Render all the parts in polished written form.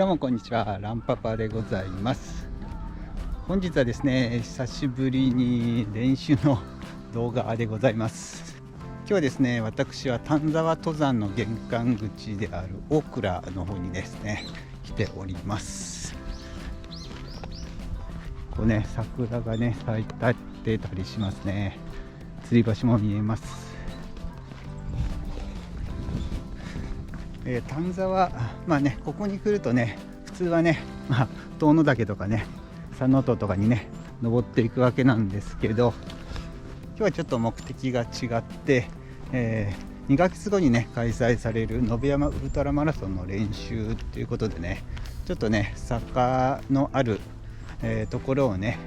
どうもこんにちは、ランパパでございます。本日はですね、久しぶりに練習の動画でございます。今日はですね、私は丹沢登山の玄関口である大倉の方にですね来ております。こうね、桜がね咲いてたりしますね。吊り橋も見えます。丹沢、ここに来るとね、普通はね、遠野岳とかね、佐野戸とかにね登っていくわけなんですけど、今日はちょっと目的が違って、2ヶ月後にね開催される延山ウルトラマラソンの練習ということでね、ちょっとね坂のある、ところをね、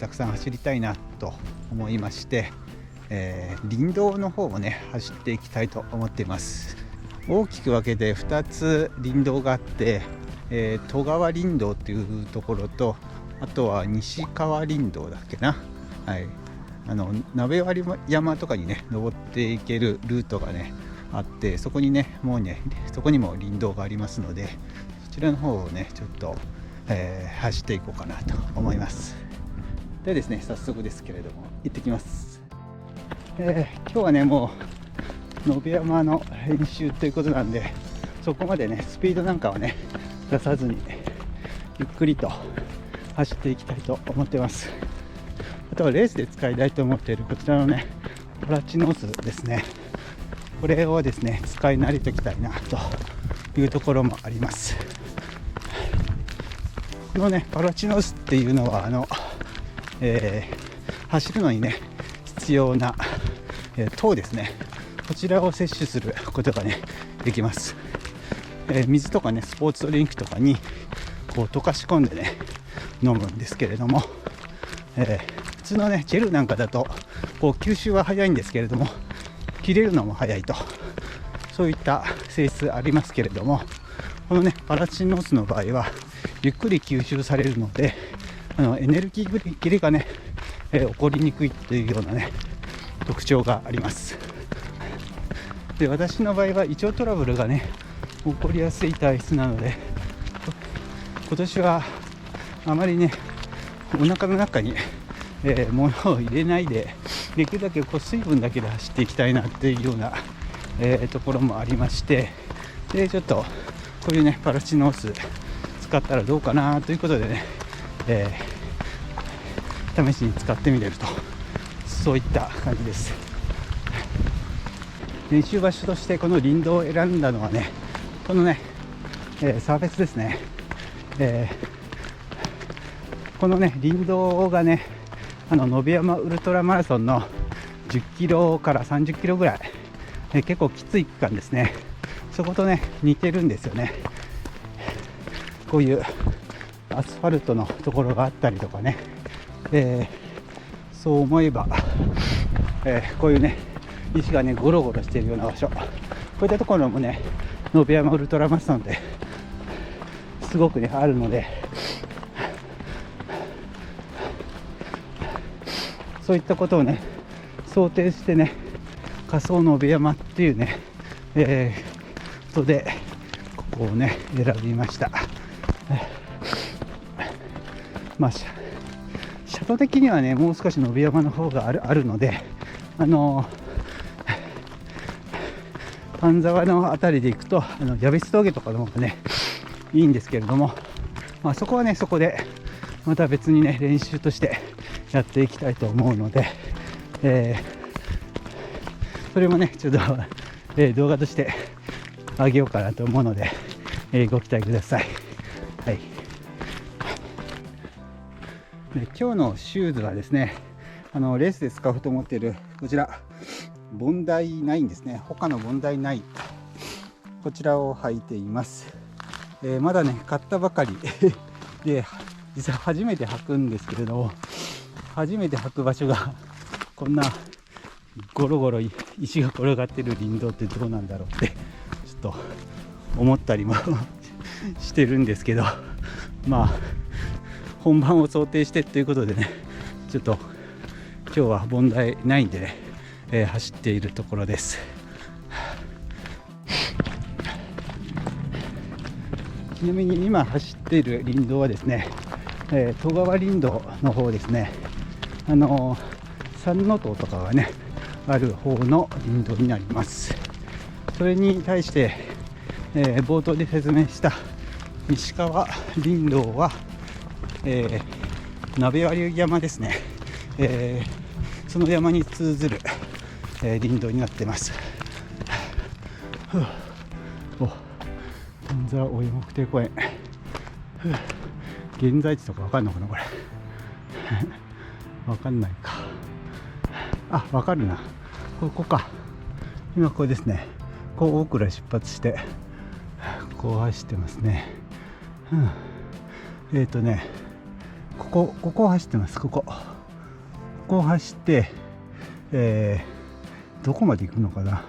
たくさん走りたいなと思いまして、林道の方をね走っていきたいと思っています。大きく分けて2つ林道があって、戸川林道っていうところと、あとは西川林道だっけな、鍋割山とかにね登っていけるルートがねあって、そこにねもうねそこにも林道がありますので、そちらの方をねちょっと、走っていこうかなと思います。でですね、早速ですけれども行ってきます。今日はねもう延山の練習ということなんで、そこまでねスピードなんかはね出さずにゆっくりと走っていきたいと思ってます。あとはレースで使いたいと思っているこちらのねパラチノースですね、これをですね使い慣れておきたいなというところもあります。このねパラチノースっていうのは走るのにね必要な、糖ですね、こちらを摂取することがねできます。水とかねスポーツドリンクとかにこう溶かし込んでね飲むんですけれども、普通のねジェルなんかだとこう吸収は早いんですけれども切れるのも早いと、そういった性質ありますけれども、このねパラチノースの場合はゆっくり吸収されるので、エネルギー切れがね、起こりにくいというようなね特徴があります。で、私の場合は胃腸トラブルがね起こりやすい体質なので、今年はあまりねお腹の中に、物を入れないで、できるだけこう水分だけで走っていきたいなっていうような、ところもありまして、でちょっとこういうねパラチノース使ったらどうかなということでね、試しに使ってみれると、そういった感じです。練習場所としてこの林道を選んだのはね、このね、サーフェスですね。このね林道がね延山ウルトラマラソンの10キロから30キロぐらい、結構きつい区間ですね。そことね似てるんですよね。こういうアスファルトのところがあったりとかね、そう思えば、こういうね石がねゴロゴロしているような場所、こういったところもね延山ウルトラマラソンですごくねあるので、そういったことをね想定してね仮想延山っていうね、ことでここをね選びました。斜度的にはねもう少し延山の方があるので、丹沢のあたりで行くと矢別峠とかの方がねいいんですけれども、そこはねそこでまた別にね練習としてやっていきたいと思うので、それもねちょっと、動画としてあげようかなと思うので、ご期待ください。はい。で、今日のシューズはですね、レースで使おうと思っているこちらボンダイ9ですね。他のボンダイ9、こちらを履いています。まだね買ったばかりで、実は初めて履くんですけれども、初めて履く場所がこんなゴロゴロ石が転がってる林道ってどうなんだろうってちょっと思ったりもしてるんですけど、本番を想定してということでね、ちょっと今日は問題ないんでね、走っているところです。今ちなみに今走っている林道はですね、戸川林道の方ですね。三ノ塔とかがねある方の林道になります。それに対して、冒頭で説明した西川林道は、鍋割山ですね、その山に通ずる、林道になっています。丹沢大湯国定公園、現在地とか分かんのかなこれ分かんないか。あ、分かるな、ここか。今ここですね。こう大倉出発してこう走ってますね。ここを走ってます。ここを走って、どこまで行くのかな。こ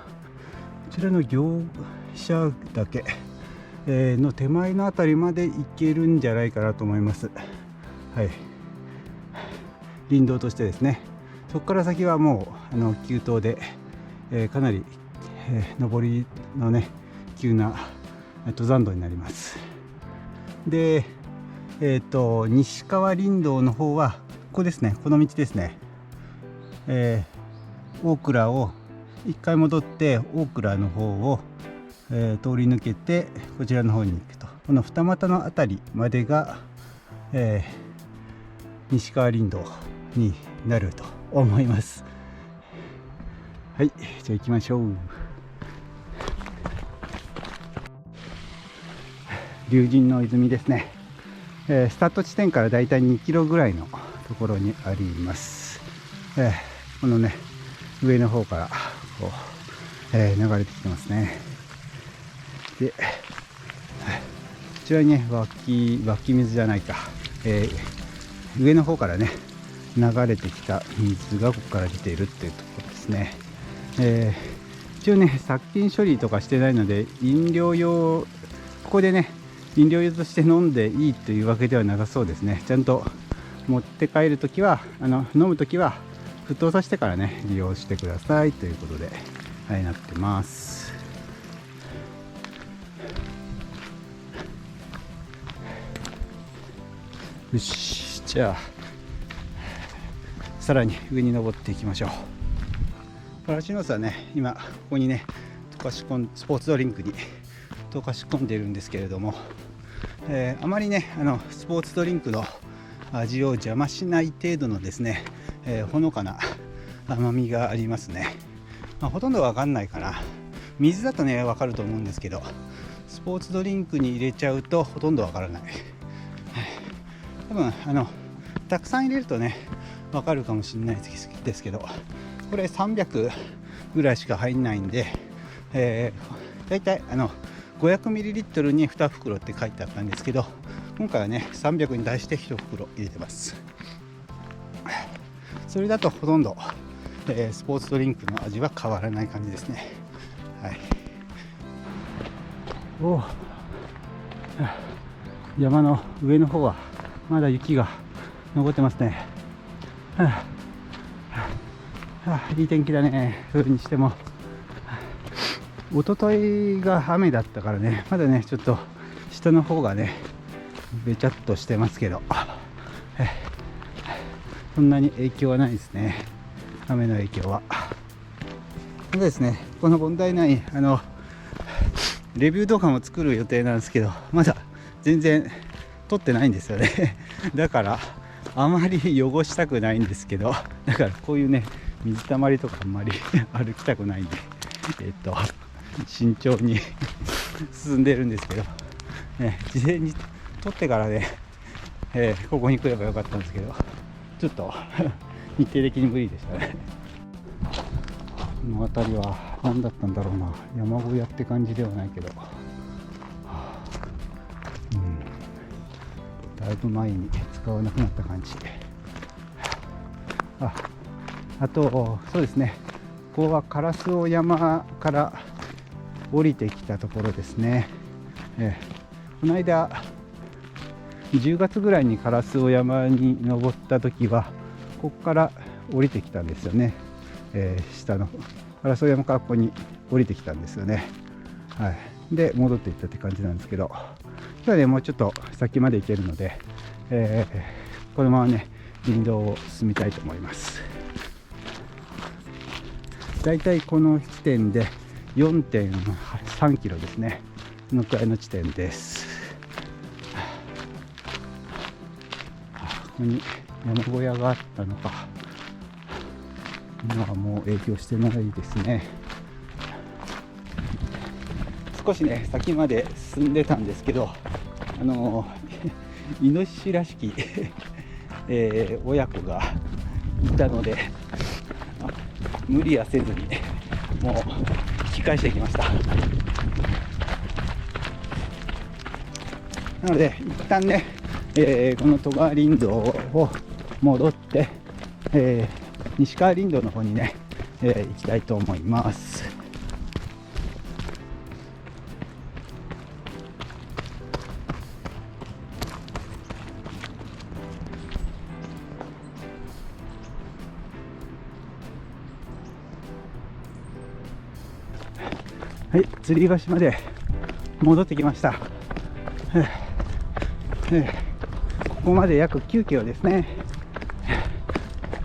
ちらの業者岳、の手前のあたりまで行けるんじゃないかなと思います。はい、林道としてですね。そこから先はもう急登で、かなり、上りのね急な登山道になります。で、西川林道の方はここですね。この道ですね。大倉を一回戻って大倉の方を、通り抜けてこちらの方に行くと、この二股のあたりまでが、西川林道になると思います。はい、じゃあ行きましょう。龍神の泉ですね。スタート地点からだいたい2キロぐらいのところにあります。このね上の方からこう、流れてきてますね。で、こちらにね湧き水じゃないか、上の方からね流れてきた水がここから出ているっていうところですね。一応ね殺菌処理とかしてないので飲料用、ここでね飲料用として飲んでいいというわけではなさそうですね。ちゃんと持って帰るときは飲むときは沸騰させてからね利用してくださいということで、はい、なってます。よし、じゃあさらに上に登っていきましょう。パラシノスはね今ここにねスポーツドリンクに溶かし込んでいるんですけれども、あまりねスポーツドリンクの味を邪魔しない程度のですね、ほのかな甘みがありますね。ほとんどわかんないかな。水だとねわかると思うんですけど、スポーツドリンクに入れちゃうとほとんどわからない。多分たくさん入れるとねわかるかもしれないですけど、これ300ぐらいしか入んないんで、だいたい500ml に2袋って書いてあったんですけど、今回はね300に対して1袋入れてます。それだとほとんど、スポーツドリンクの味は変わらない感じですね。はい、山の上の方はまだ雪が残ってますね。いい天気だね。それにしても一昨日が雨だったからね、まだねちょっと下の方がねべちゃっとしてますけど、そんなに影響はないですね、雨の影響は。ただですね、この問題ないレビュー動画も作る予定なんですけど、まだ全然撮ってないんですよねだからあまり汚したくないんですけど、だからこういうね水たまりとかあんまり歩きたくないんで慎重に進んでるんですけど、事前に撮ってからね、ここに来ればよかったんですけど、ちょっと日程的に無理でしたね。この辺りは何だったんだろうな、山小屋って感じではないけど、だいぶ前に使わなくなった感じ。あとそうですね、ここは烏尾山から降りてきたところですね。この間10月ぐらいに烏尾山に登った時はここから降りてきたんですよね。下の烏尾山からここに降りてきたんですよね。で戻っていったって感じなんですけど、日はねもうちょっと先まで行けるので、このままね林道を進みたいと思います。だいたいこの地点で 4.3 キロですね。このくらいの地点です。ここに山小屋があったのか。今はもう営業してないですね。少しね先まで進んでたんですけど、イノシシらしき親子がいたので、無理はせずにもう引き返してきました。なので一旦ね、この戸川林道を戻って、西川林道の方にね、行きたいと思います。はい、吊り橋まで戻ってきました。ここまで約9キロですね。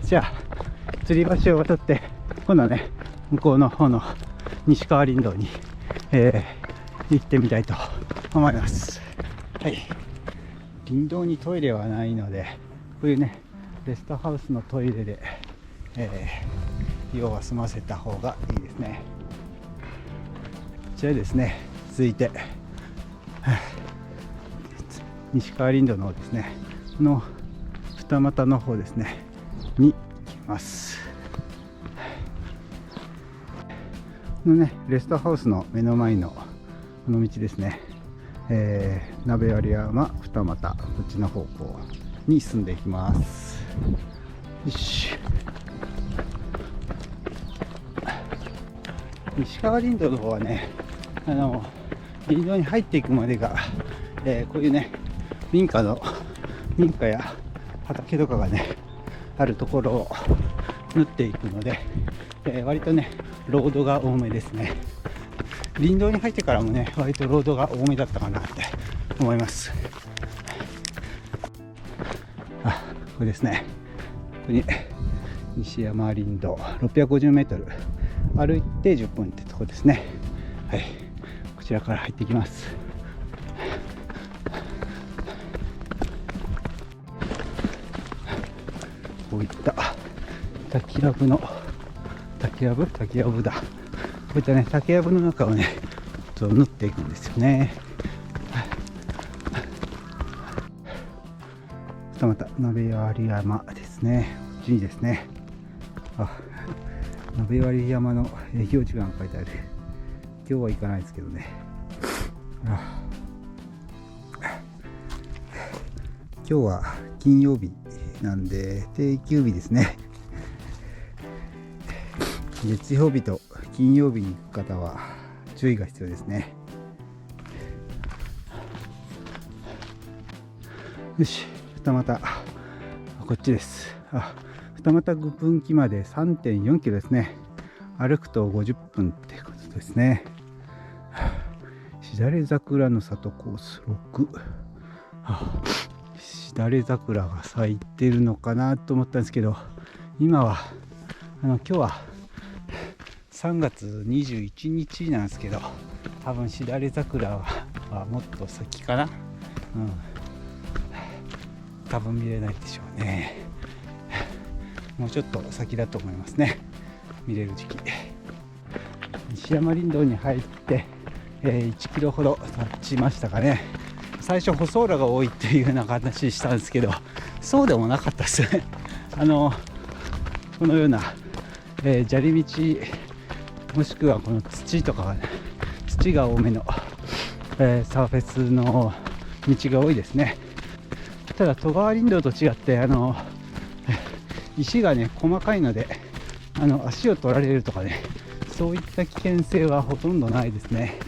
じゃあ吊り橋を渡って今度はね向こうの方の西川林道に、行ってみたいと思います。はい、林道にトイレはないので、こういうねレストハウスのトイレで、用は済ませた方がいいですね。こちらですね、続いて西川林道の方ですね、この二股の方ですねに行きます。このねレストハウスの目の前のこの道ですね、鍋割山二股、こっちの方向に進んでいきます。よし、西川林道の方はね林道に入っていくまでが、こういうね民家や畑とかがねあるところを縫っていくので、割とねロードが多めですね。林道に入ってからもね割とロードが多めだったかなって思います。これですね、ここに西山林道 650m 歩いて10分ってとこですね。はい、こちらから入っていきます。こういった滝やぶだ。こういったね竹やぶの中をねちょっと縫っていくんですよね。また鍋割山ですね。こっちにですね、鍋割山の営業時間が書いてある。今日は行かないですけどね。今日は金曜日なんで定休日ですね。月曜日と金曜日に行く方は注意が必要ですね。よし、二股こっちです。二股分岐まで 3.4 キロですね。歩くと50分ってことですね。しだれ桜の里コース6、しだれ桜が咲いてるのかなと思ったんですけど、今は今日は3月21日なんですけど、多分しだれ桜はもっと先かな、多分見れないでしょうね。もうちょっと先だと思いますね、見れる時期。西山林道に入って、1キロほど経ちましたかね。最初舗装路が多いっていうような話したんですけど、そうでもなかったですね。このような、砂利道もしくはこの土とかが、ね、土が多めの、サーフェスの道が多いですね。ただ戸川林道と違って石がね細かいので足を取られるとかね、そういった危険性はほとんどないですね。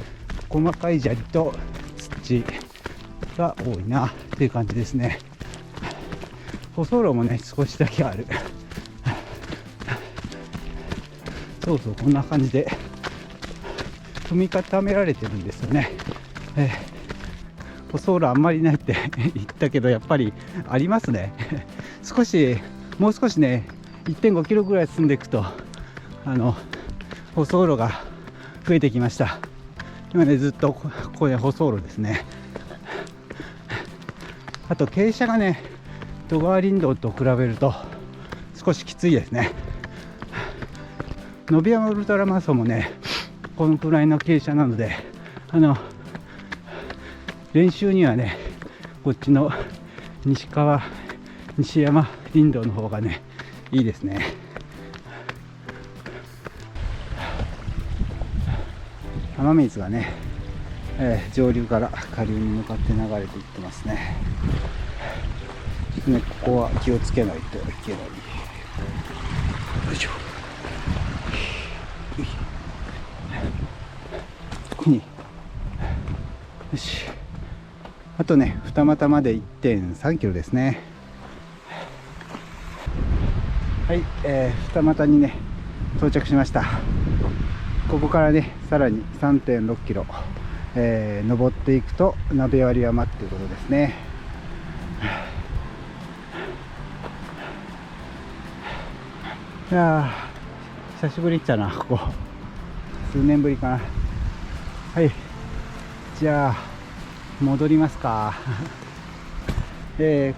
細かい砂利と土が多いなという感じですね。舗装路もね少しだけある。そうこんな感じで踏み固められてるんですよね。舗装路あんまりないって言ったけど、やっぱりありますねもう少しね 1.5 キロぐらい進んでいくと舗装路が増えてきました。今ねずっとここで舗装路ですね。あと傾斜がね戸川林道と比べると少しきついですね。野辺山ウルトラマラソンもねこのくらいの傾斜なので練習にはねこっちの西山林道の方がねいいですね。雨水がね、上流から下流に向かって流れていってますね。ちょっとねここは気をつけないといけない。よいしょ。ここによし、あとね二俣まで 1.3 キロですね。はい、二俣にね到着しました。ここからねさらに 3.6 キロ、登っていくと鍋割山っていうことですね。いやー久しぶりに来たな、ここ数年ぶりかな。はい、じゃあ戻りますか。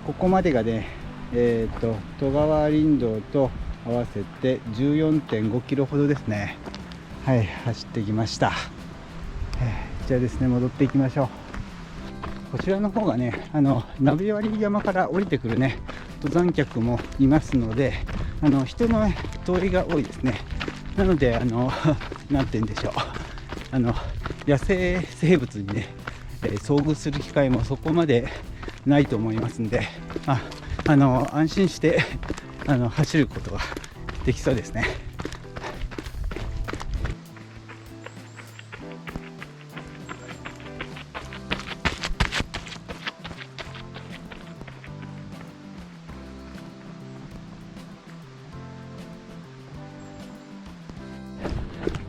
ここまでがね戸川林道と合わせて 14.5 キロほどですね。はい、走ってきました。じゃあですね戻っていきましょう。こちらの方がね鍋割山から降りてくるね登山客もいますので人の、ね、通りが多いですね。なのでなんて言うんでしょう、野生生物にね、遭遇する機会もそこまでないと思いますんで、安心して走ることができそうですね。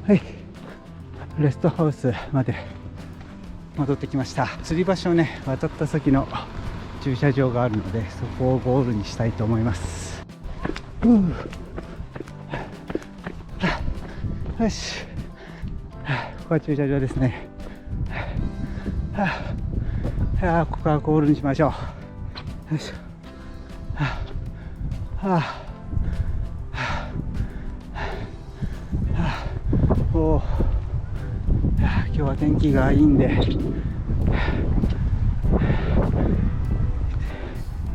はい、レストハウスまで戻ってきました。吊り橋をね渡った先の駐車場があるので、そこをゴールにしたいと思います。よし、ここは駐車場ですね。ここからゴールにしましょう。よいしょ。今日は天気がいいんで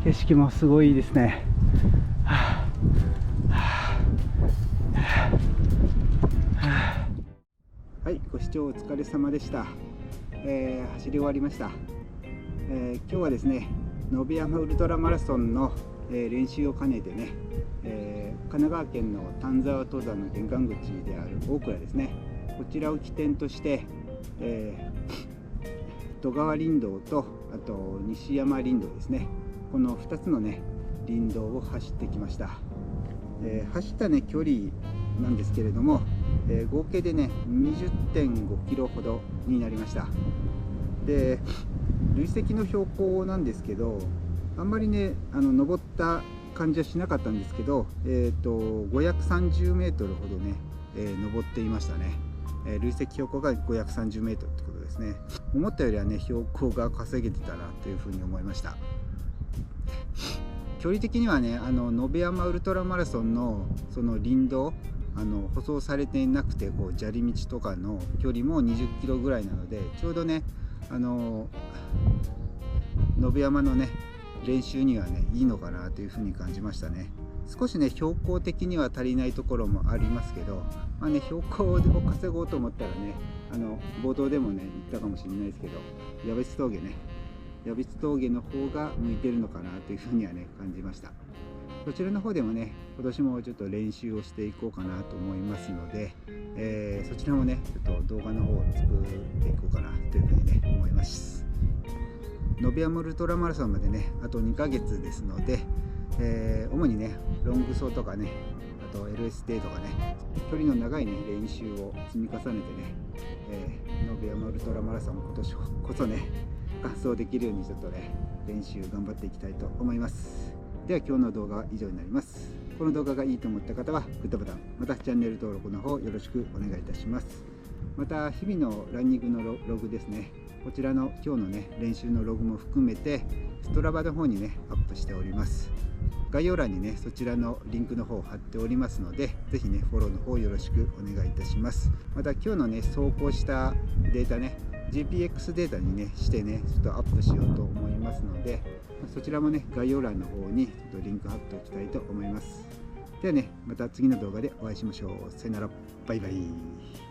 景色もすごいいいですね。はい、ご視聴お疲れ様でした。走り終わりました。今日はですね野辺山ウルトラマラソンの、練習を兼ねてね、神奈川県の丹沢登山の玄関口である大倉ですね、こちらを起点として、戸川林道とあと西山林道ですね、この2つのね林道を走ってきました。走ったね距離なんですけれども、合計でね 20.5 キロほどになりました。で累積の標高なんですけど、あんまりね登った感じはしなかったんですけど、530メートルほどね、登っていましたね。累積標高が530メートルってことですね。思ったよりはね標高が稼げてたなというふうに思いました。距離的にはね野辺山ウルトラマラソンのその林道舗装されていなくてこう砂利道とかの距離も20キロぐらいなので、ちょうどね野辺山のね練習にはねいいのかなというふうに感じましたね。少しね標高的には足りないところもありますけど、標高を稼ごうと思ったらね冒頭でもね言ったかもしれないですけど、矢別峠の方が向いてるのかなというふうにはね感じました。そちらの方でもね今年もちょっと練習をしていこうかなと思いますので、そちらもねちょっと動画の方を作っていこうかなというふうにね思います。野辺山ウルトラマラソンまでねあと2ヶ月ですので、主にねロング走とかねあと LST とかね距離の長いね練習を積み重ねてね、野辺山ウルトラマラソン今年こそね走できるようにちょっとね練習頑張っていきたいと思います。では今日の動画は以上になります。この動画がいいと思った方はグッドボタン、またチャンネル登録の方よろしくお願いいたします。また日々のランニングのログですね、こちらの今日のね練習のログも含めてストラバの方にねアップしております。概要欄にねそちらのリンクの方を貼っておりますので、ぜひねフォローの方よろしくお願いいたします。また今日のね走行したデータね GPX データにねしてねちょっとアップしようと思いますので、そちらもね概要欄の方にちょっとリンク貼っておきたいと思います。ではねまた次の動画でお会いしましょう。さよなら、バイバイ。